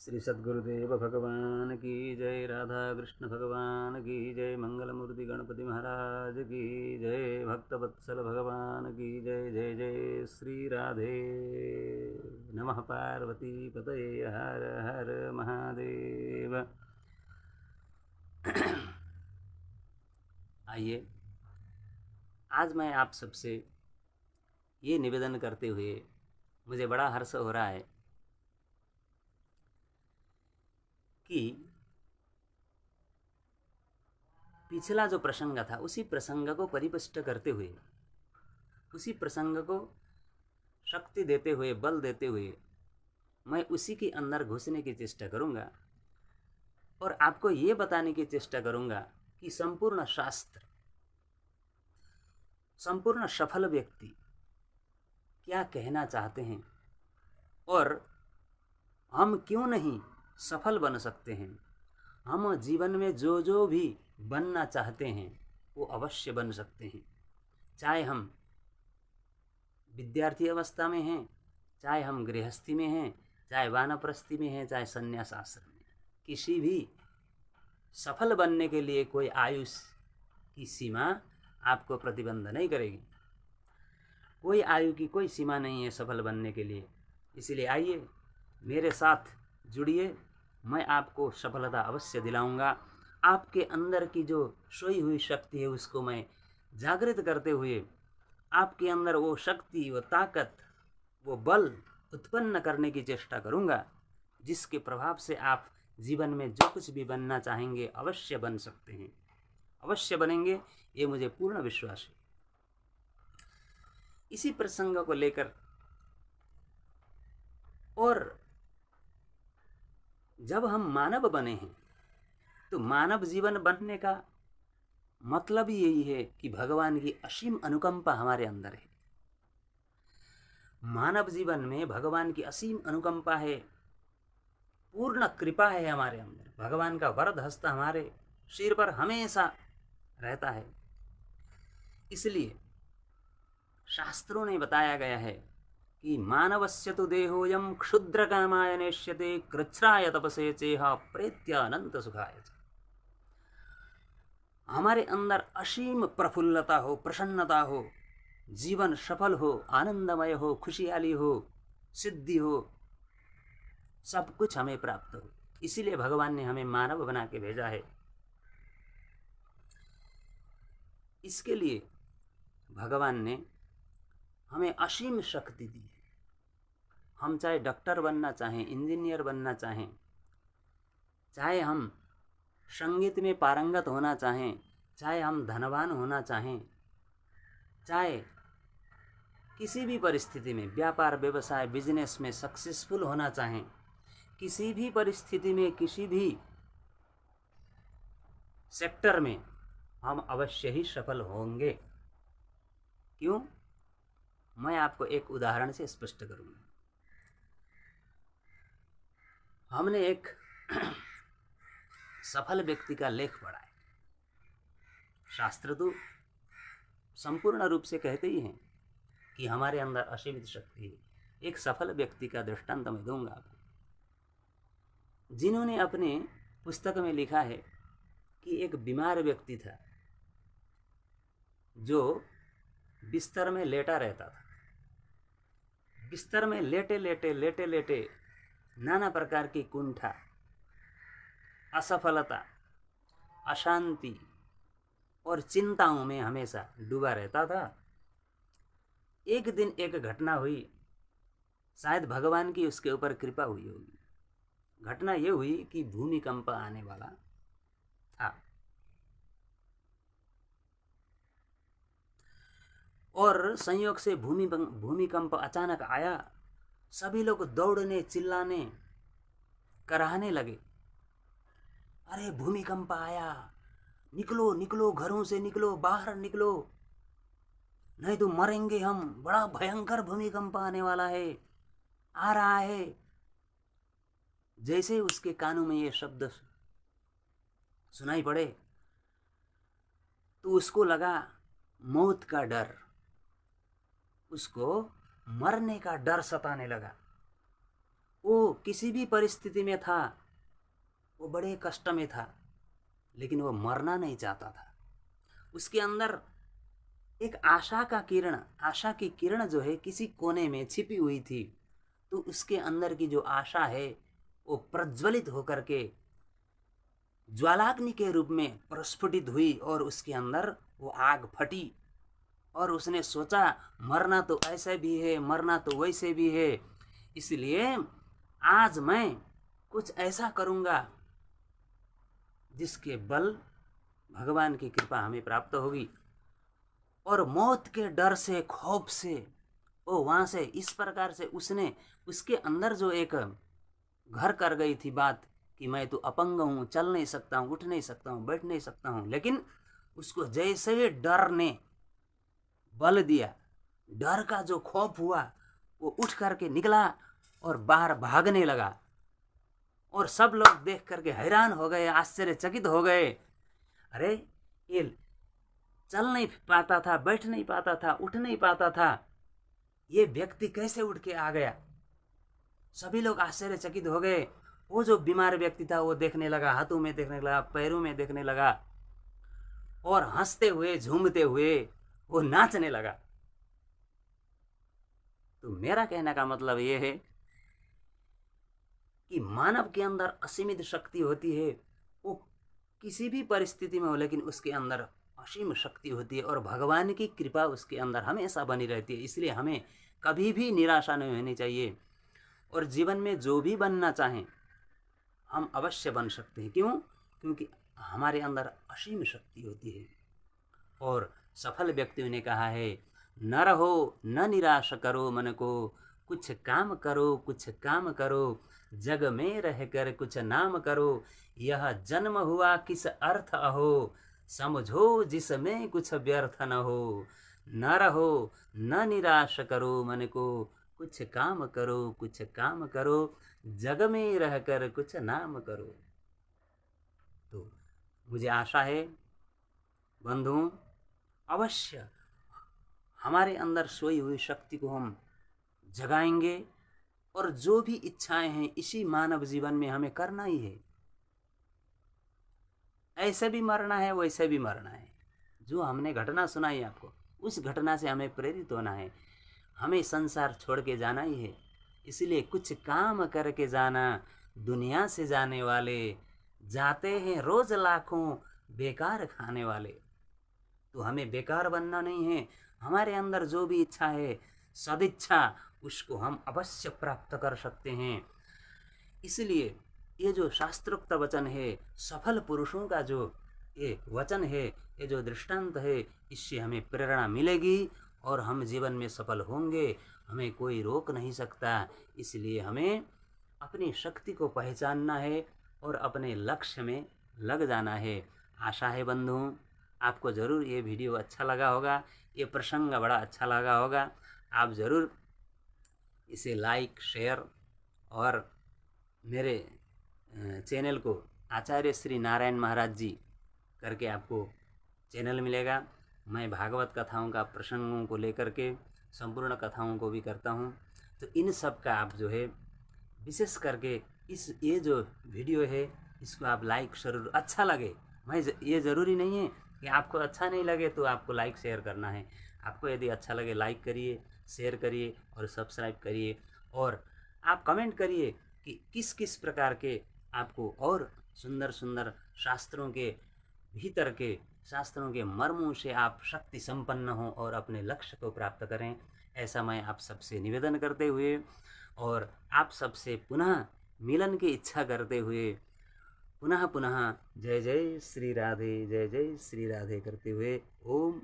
श्री सद्गुरुदेव भगवान की जय। राधा कृष्ण भगवान की जय। मंगलमूर्ति गणपति महाराज की जय। भक्तवत्सल भगवान की जय। जय जय श्री राधे। नमः पार्वती पतये। हर हर महादेव। आइए, आज मैं आप सबसे ये निवेदन करते हुए मुझे बड़ा हर्ष हो रहा है कि पिछला जो प्रसंग था उसी प्रसंग को परिपुष्ट करते हुए, उसी प्रसंग को शक्ति देते हुए, बल देते हुए मैं उसी के अंदर घुसने की चेष्टा करूंगा और आपको ये बताने की चेष्टा करूंगा कि संपूर्ण शास्त्र, संपूर्ण सफल व्यक्ति क्या कहना चाहते हैं और हम क्यों नहीं सफल बन सकते हैं। हम जीवन में जो जो भी बनना चाहते हैं वो अवश्य बन सकते हैं, चाहे हम विद्यार्थी अवस्था में हैं, चाहे हम गृहस्थी में हैं, चाहे वानप्रस्थी में हैं, चाहे संन्यास आश्रम में। किसी भी सफल बनने के लिए कोई आयुष की सीमा आपको प्रतिबंध नहीं करेगी। कोई आयु की कोई सीमा नहीं है सफल बनने के लिए। इसलिए आइए मेरे साथ जुड़िए, मैं आपको सफलता अवश्य दिलाऊंगा। आपके अंदर की जो सोई हुई शक्ति है उसको मैं जागृत करते हुए आपके अंदर वो शक्ति, वो ताकत, वो बल उत्पन्न करने की चेष्टा करूंगा, जिसके प्रभाव से आप जीवन में जो कुछ भी बनना चाहेंगे अवश्य बन सकते हैं, अवश्य बनेंगे, ये मुझे पूर्ण विश्वास है। इसी प्रसंग को लेकर और जब हम मानव बने हैं तो मानव जीवन बनने का मतलब ही यही है कि भगवान की असीम अनुकंपा हमारे अंदर है। मानव जीवन में भगवान की असीम अनुकंपा है, पूर्ण कृपा है हमारे अंदर। भगवान का वरद हस्त हमारे सिर पर हमेशा रहता है। इसलिए शास्त्रों ने बताया गया है कि मानवस्य तो देहोयम क्षुद्र कामाय नेष्यते कृच्छ्राय तपसे चेह प्रेत्यानंत सुखाय। हमारे अंदर असीम प्रफुल्लता हो, प्रसन्नता हो, जीवन सफल हो, आनंदमय हो, खुशहाली हो, सिद्धि हो, सब कुछ हमें प्राप्त हो। इसीलिए भगवान ने हमें मानव बना के भेजा है। इसके लिए भगवान ने हमें असीम शक्ति दी है। हम चाहे डॉक्टर बनना चाहें, इंजीनियर बनना चाहें, चाहे हम संगीत में पारंगत होना चाहें, चाहे हम धनवान होना चाहें, चाहे किसी भी परिस्थिति में व्यापार व्यवसाय बिजनेस में सक्सेसफुल होना चाहें, किसी भी परिस्थिति में किसी भी सेक्टर में हम अवश्य ही सफल होंगे। क्यों? मैं आपको एक उदाहरण से स्पष्ट करूंगा। हमने एक सफल व्यक्ति का लेख पढ़ा है। शास्त्र तो संपूर्ण रूप से कहते ही हैं कि हमारे अंदर असीमित शक्ति है। एक सफल व्यक्ति का दृष्टांत मैं दूंगा आपको, जिन्होंने अपने पुस्तक में लिखा है कि एक बीमार व्यक्ति था जो बिस्तर में लेटा रहता था। बिस्तर में लेटे लेटे नाना प्रकार की कुंठा, असफलता, अशांति और चिंताओं में हमेशा डूबा रहता था। एक दिन एक घटना हुई, शायद भगवान की उसके ऊपर कृपा हुई होगी। घटना यह हुई कि भूमिकंप आने वाला था और संयोग से भूमिकंप अचानक आया। सभी लोग दौड़ने, चिल्लाने, कराहने लगे, अरे भूमिकंप आया, निकलो निकलो, घरों से निकलो, बाहर निकलो, नहीं तो मरेंगे हम, बड़ा भयंकर भूमिकंप आने वाला है, आ रहा है। जैसे उसके कानों में ये शब्द सुनाई पड़े तो उसको लगा मौत का डर, उसको मरने का डर सताने लगा। वो किसी भी परिस्थिति में था, वो बड़े कष्ट में था, लेकिन वो मरना नहीं चाहता था। उसके अंदर एक आशा का किरण, आशा की किरण जो है किसी कोने में छिपी हुई थी। तो उसके अंदर की जो आशा है वो प्रज्वलित होकर के ज्वालाग्नि के रूप में प्रस्फुटित हुई और उसके अंदर वो आग फटी। और उसने सोचा मरना तो ऐसे भी है, मरना तो वैसे भी है, इसलिए आज मैं कुछ ऐसा करूँगा जिसके बल भगवान की कृपा हमें प्राप्त होगी। और मौत के डर से, खौफ से वो वहाँ से इस प्रकार से उसने, उसके अंदर जो एक घर कर गई थी बात कि मैं तो अपंग हूँ, चल नहीं सकता हूँ, उठ नहीं सकता हूँ, बैठ नहीं सकता हूँ, लेकिन उसको जैसे ही डर ने बल दिया, डर का जो खौफ हुआ, वो उठ करके निकला और बाहर भागने लगा। और सब लोग देख करके हैरान हो गए, आश्चर्यचकित हो गए। अरे ये चल नहीं पाता था, बैठ नहीं पाता था, उठ नहीं पाता था, ये व्यक्ति कैसे उठ के आ गया? सभी लोग आश्चर्यचकित हो गए। वो जो बीमार व्यक्ति था वो देखने लगा, हाथों में देखने लगा, पैरों में देखने लगा, और हंसते हुए, झूमते हुए वो नाचने लगा। तो मेरा कहने का मतलब ये है कि मानव के अंदर असीमित शक्ति होती है, वो किसी भी परिस्थिति में हो, लेकिन उसके अंदर असीम शक्ति होती है और भगवान की कृपा उसके अंदर हमेशा बनी रहती है। इसलिए हमें कभी भी निराशा नहीं होनी चाहिए, और जीवन में जो भी बनना चाहें हम अवश्य बन सकते हैं। क्यों? क्योंकि हमारे अंदर असीम शक्ति होती है। और सफल व्यक्तियों ने कहा है, न रहो न निराश करो मन को, कुछ काम करो, कुछ काम करो, जग में रहकर कुछ नाम करो, यह जन्म हुआ किस अर्थ अहो, समझो जिसमें कुछ व्यर्थ न हो। न रहो न निराश करो मन को, कुछ काम करो, कुछ काम करो, जग में रहकर कुछ नाम करो। तो मुझे आशा है बंधुओं, अवश्य हमारे अंदर सोई हुई शक्ति को हम जगाएंगे, और जो भी इच्छाएं हैं इसी मानव जीवन में हमें करना ही है। ऐसे भी मरना है, वैसे भी मरना है। जो हमने घटना सुनाई आपको, उस घटना से हमें प्रेरित होना है। हमें संसार छोड़ के जाना ही है, इसलिए कुछ काम करके जाना। दुनिया से जाने वाले जाते हैं रोज लाखों, बेकार खाने वाले। तो हमें बेकार बनना नहीं है। हमारे अंदर जो भी इच्छा है, सदिच्छा, उसको हम अवश्य प्राप्त कर सकते हैं। इसलिए ये जो शास्त्रोक्त वचन है, सफल पुरुषों का जो ये वचन है, ये जो दृष्टांत है, इससे हमें प्रेरणा मिलेगी और हम जीवन में सफल होंगे। हमें कोई रोक नहीं सकता। इसलिए हमें अपनी शक्ति को पहचानना है और अपने लक्ष्य में लग जाना है। आशा है बंधुओं आपको ज़रूर ये वीडियो अच्छा लगा होगा, ये प्रसंग बड़ा अच्छा लगा होगा। आप ज़रूर इसे लाइक, शेयर और मेरे चैनल को आचार्य श्री नारायण महाराज जी करके आपको चैनल मिलेगा। मैं भागवत कथाओं का, प्रसंगों को लेकर के संपूर्ण कथाओं को भी करता हूँ। तो इन सब का आप जो है विशेष करके ये जो वीडियो है इसको आप लाइक जरूर, अच्छा लगे। ये ज़रूरी नहीं है कि आपको अच्छा नहीं लगे तो आपको लाइक शेयर करना है। आपको यदि अच्छा लगे लाइक करिए, शेयर करिए और सब्सक्राइब करिए, और आप कमेंट करिए कि किस किस प्रकार के आपको और सुंदर सुंदर शास्त्रों के भीतर के, शास्त्रों के मर्मों से आप शक्ति संपन्न हो और अपने लक्ष्य को प्राप्त करें। ऐसा मैं आप सबसे निवेदन करते हुए और आप सबसे पुनः मिलन की इच्छा करते हुए पुनः पुनः जय जय श्री राधे, जय जय श्री राधे करते हुए ओम